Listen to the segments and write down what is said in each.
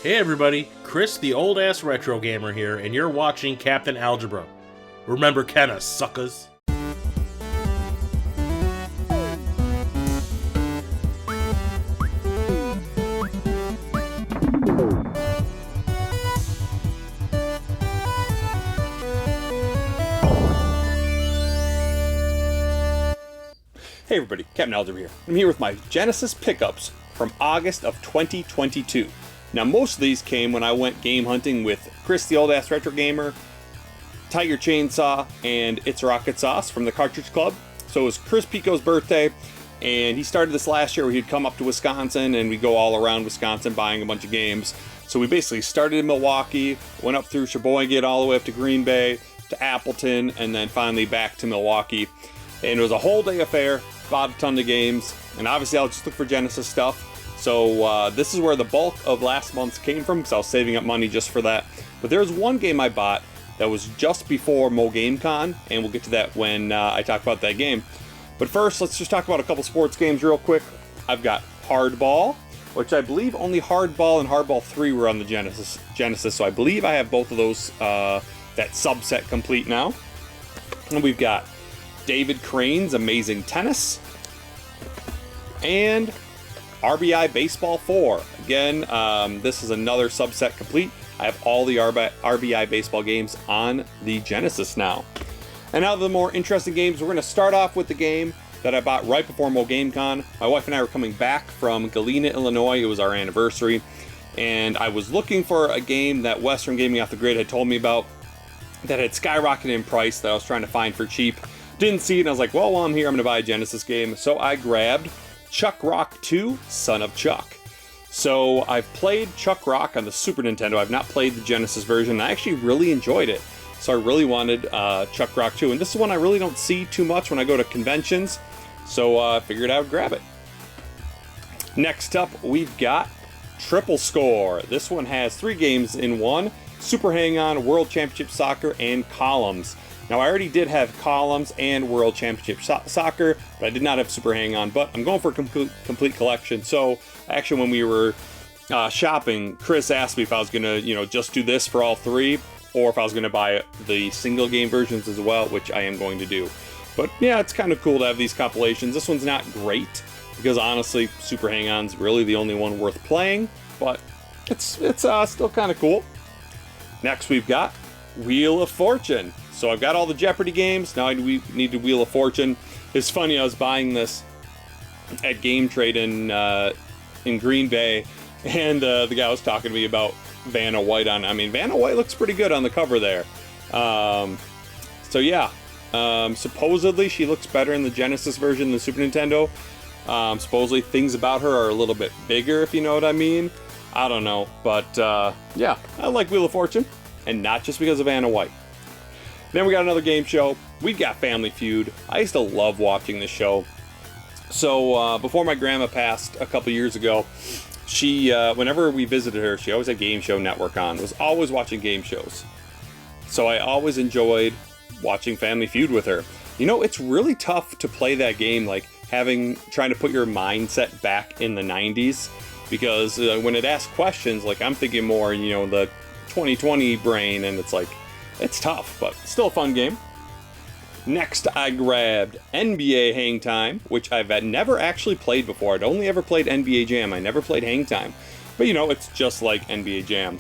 Hey everybody, Chris the old ass retro gamer here, and you're watching Captain Algebra. Remember Kenna, suckers. Hey everybody, Captain Algebra here. I'm here with my Genesis pickups from August of 2022. Now most of these came when I went game hunting with Chris the Old Ass Retro Gamer, Tiger Chainsaw, and It's Rocket Sauce from the Cartridge Club. So it was Chris Pico's birthday, and he started this last year where he'd come up to Wisconsin and we'd go all around Wisconsin buying a bunch of games. So we basically started in Milwaukee, went up through Sheboygan all the way up to Green Bay, to Appleton, and then finally back to Milwaukee. And it was a whole day affair, bought a ton of games, and obviously I'll just look for Genesis stuff. So this is where the bulk of last month's came from, because I was saving up money just for that. But there's one game I bought that was just before Mo Game Con, and we'll get to that when I talk about that game. But first, let's just talk about a couple sports games real quick. I've got Hardball, which I believe only Hardball and Hardball 3 were on the Genesis, so I believe I have both of those, that subset complete now. And we've got David Crane's Amazing Tennis, and RBI Baseball 4. Again, this is another subset complete. I have all the RBI Baseball games on the Genesis now. And now the more interesting games, we're going to start off with the game that I bought right before Mo Game Con. My wife and I were coming back from Galena, Illinois. It was our anniversary. And I was looking for a game that Western Gaming Off the Grid had told me about that had skyrocketed in price that I was trying to find for cheap. Didn't see it, and I was like, well, while I'm here, I'm going to buy a Genesis game. So I grabbed Chuck Rock 2, Son of Chuck. So I've played Chuck Rock on the Super Nintendo. I've not played the Genesis version, and I actually really enjoyed it. So I really wanted Chuck Rock 2. And this is one I really don't see too much when I go to conventions. So I figured I would grab it. Next up, we've got Triple Score. This one has 3 games in one: Super Hang-On, World Championship Soccer, and Columns. Now, I already did have Columns and World Championship Soccer, but I did not have Super Hang-On, but I'm going for a complete collection. So, actually, when we were shopping, Chris asked me if I was going to, just do this for all 3, or if I was going to buy the single game versions as well, which I am going to do. But, yeah, it's kind of cool to have these compilations. This one's not great, because honestly, Super Hang-On's really the only one worth playing, but it's still kind of cool. Next, we've got Wheel of Fortune. So I've got all the Jeopardy games. Now I need to Wheel of Fortune. It's funny, I was buying this at Game Trade in Green Bay, and the guy was talking to me about Vanna White on. I mean, Vanna White looks pretty good on the cover there. So yeah, supposedly she looks better in the Genesis version than the Super Nintendo. Supposedly things about her are a little bit bigger, if you know what I mean. I don't know, but yeah, I like Wheel of Fortune, and not just because of Vanna White. Then we got another game show. We've got Family Feud. I used to love watching this show. So before my grandma passed a couple years ago, she, whenever we visited her, she always had Game Show Network on. Was always watching game shows. So I always enjoyed watching Family Feud with her. It's really tough to play that game, like trying to put your mindset back in the 90s, because when it asks questions, like I'm thinking more, the 2020 brain, and it's like, it's tough, but still a fun game. Next, I grabbed NBA Hang Time, which I've never actually played before. I'd only ever played NBA Jam. I never played Hang Time. But, it's just like NBA Jam.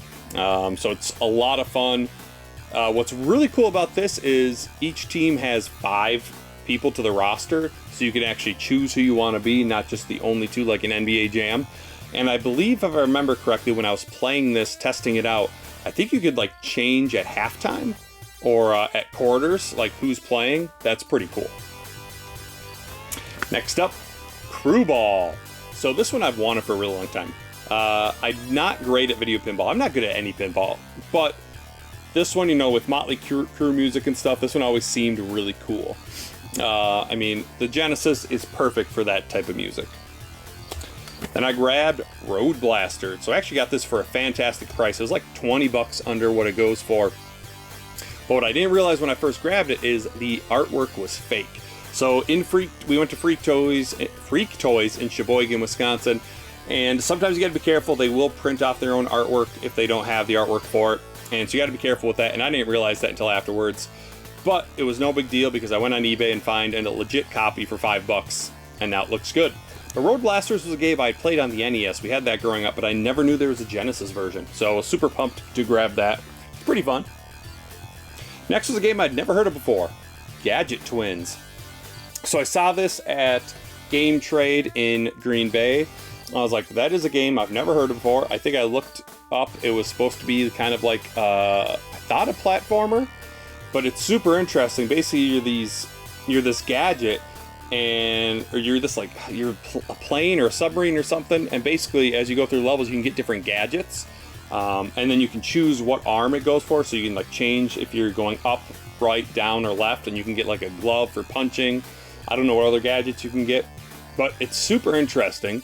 So it's a lot of fun. What's really cool about this is each team has 5 people to the roster, so you can actually choose who you want to be, not just the only 2 like in NBA Jam. And I believe, if I remember correctly, when I was playing this, testing it out, I think you could change at halftime or at quarters, like who's playing. That's pretty cool. Next up, Crew Ball. So this one I've wanted for a really long time. I'm not great at video pinball. I'm not good at any pinball, but this one, with Motley Crue music and stuff, this one always seemed really cool. I mean, the Genesis is perfect for that type of music. Then I grabbed Road Blaster. So I actually got this for a fantastic price. It was like $20 under what it goes for. But what I didn't realize when I first grabbed it is the artwork was fake. So we went to Freak Toys in Sheboygan, Wisconsin, And sometimes you got to be careful. They will print off their own artwork if they don't have the artwork for it. And so you got to be careful with that. And I didn't realize that until afterwards. But it was no big deal because I went on eBay and found a legit copy for $5. And now it looks good. But Road Blasters was a game I had played on the NES. We had that growing up, but I never knew there was a Genesis version. So I was super pumped to grab that. It's pretty fun. Next was a game I'd never heard of before. Gadget Twins. So I saw this at Game Trade in Green Bay. I was like, that is a game I've never heard of before. I think I looked up. It was supposed to be kind of like, I thought a platformer, but it's super interesting. Basically, you're this gadget, or you're this like, you're a plane or a submarine or something. And basically, as you go through levels, you can get different gadgets. And then you can choose what arm it goes for. So you can like change if you're going up, right, down, or left. And you can get like a glove for punching. I don't know what other gadgets you can get, but it's super interesting.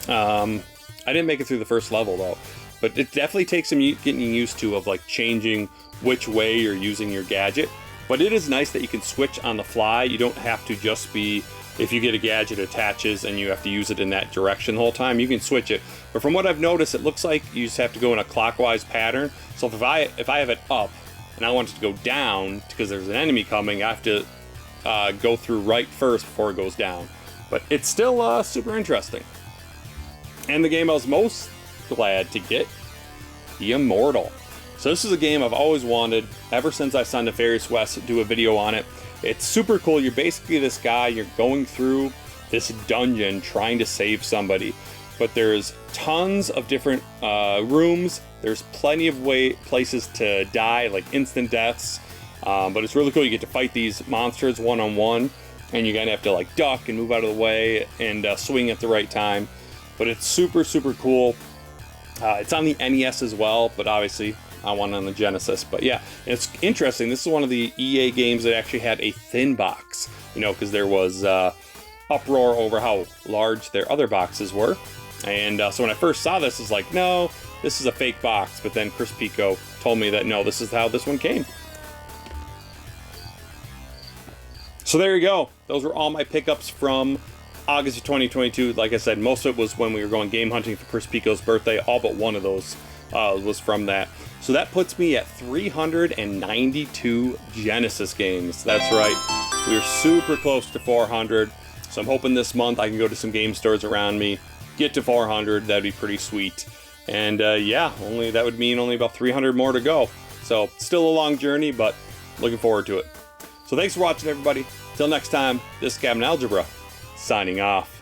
I didn't make it through the first level though, but it definitely takes some getting used to of like changing which way you're using your gadget. But it is nice that you can switch on the fly. You don't have to just be, if you get a gadget attaches and you have to use it in that direction the whole time, you can switch it. But from what I've noticed, it looks like you just have to go in a clockwise pattern. So if I have it up and I want it to go down because there's an enemy coming, I have to go through right first before it goes down. But it's still super interesting. And the game I was most glad to get, The Immortal. So this is a game I've always wanted ever since I saw Nefarious West do a video on it. It's super cool. You're basically this guy, you're going through this dungeon trying to save somebody. But there's tons of different rooms. There's plenty of places to die, like instant deaths. But it's really cool. You get to fight these monsters one-on-one. And you're going to have to like duck and move out of the way and swing at the right time. But it's super, super cool. It's on the NES as well, but obviously I want it on the Genesis. But yeah, it's interesting. This is one of the EA games that actually had a thin box, you know, because there was uproar over how large their other boxes were. And so when I first saw this, I was like, no, this is a fake box. But then Chris Pico told me that, no, this is how this one came. So there you go. Those were all my pickups from August of 2022. Like I said, most of it was when we were going game hunting for Chris Pico's birthday. All but one of those was from that. So that puts me at 392 Genesis games. That's right. We're super close to 400. So I'm hoping this month I can go to some game stores around me, get to 400. That'd be pretty sweet. And yeah, that would mean only about 300 more to go. So still a long journey, but looking forward to it. So thanks for watching, everybody. Till next time, this is Captain Algebra, signing off.